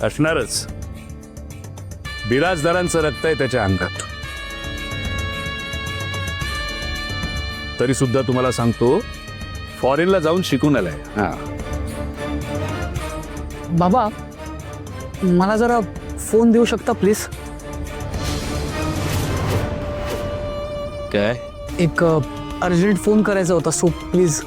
असणारच. बिराजदारांचं रक्त आहे त्याच्या अंगात. तरी सुद्धा तुम्हाला सांगतो, फॉरेनला जाऊन शिकून आलाय. हा, बाबा मला जरा फोन देऊ शकता प्लीज? काय? एक अर्जंट फोन करायचा होता, सो प्लीज.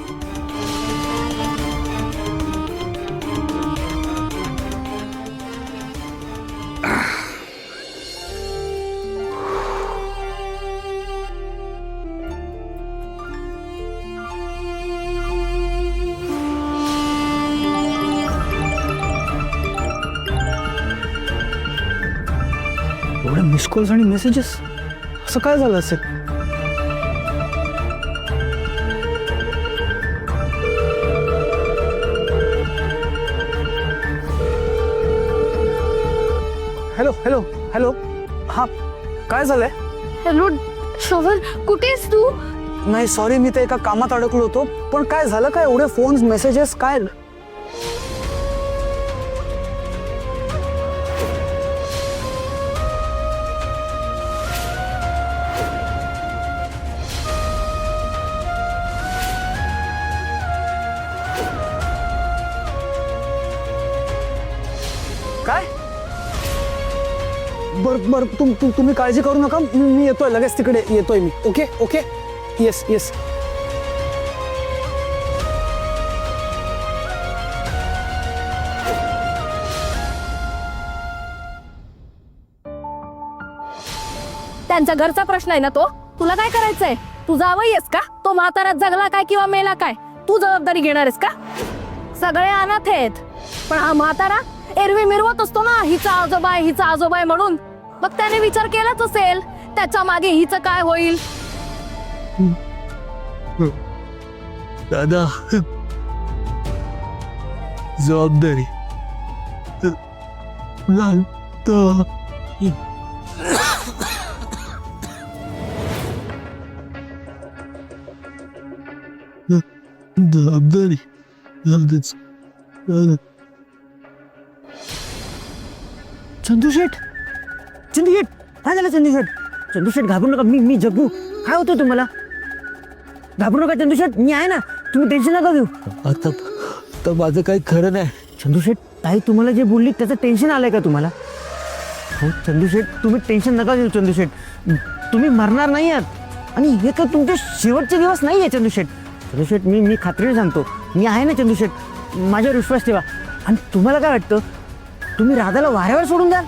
एवढे मिस कॉल्स आणि मेसेजेस, असं काय झालं असेल? हॅलो हॅलो हॅलो, हा काय झालंय? हॅलो श्रवण, कुठे आहेस तू? नाही सॉरी, मी तर एका कामात अडकलो होतो. पण काय झालं काय? एवढे फोन्स मेसेजेस काय? काय? बर तुम्ही काळजी करू नका, मी येतोय लगेच, तिकडे येतोय मी. Okay okay, yes yes. त्यांचा घरचा प्रश्न आहे ना तो. तुला काय करायचंय? तू जावई आहेस का? तो म्हातारा जगला काय किंवा मेला काय, तू जबाबदारी घेणार आहेस का? सगळे अनाथ आहेत, पण हा म्हातारा एरवी मिरवत असतो ना, हिचा आजोबा आहे, हिचा आजोबा आहे म्हणून. मग त्याने विचार केलाच असेल त्याच्या मागे हिचं काय होईल. दादा, जबाबदारी जबाबदारी चंदूशेठ, चंदूशेठ काय झालं? चंदूशेठ, चंदूशेठ घाबरू नका, मी जगू. काय होतं तुम्हाला? घाबरू नका चंदूशेठ, मी आहे ना, तुम्ही टेन्शन नका घेऊ. आता माझं काही खरं नाही. चंदूशेठ, ताई तुम्हाला जे बोलली त्याचं टेन्शन आलंय का तुम्हाला? हो चंदूशेठ, तुम्ही टेन्शन नका घेऊ. चंदूशेठ, तुम्ही मरणार नाही आहात, आणि हे तर तुमचे शेवटचे दिवस नाही आहे. चंदूशेठ, चंदूशेठ मी खात्रीने सांगतो, मी आहे ना चंदूशेठ, माझ्यावर विश्वास ठेवा. आणि तुम्हाला काय वाटतं, तुम्ही राधाला वाऱ्यावर सोडून द्याल?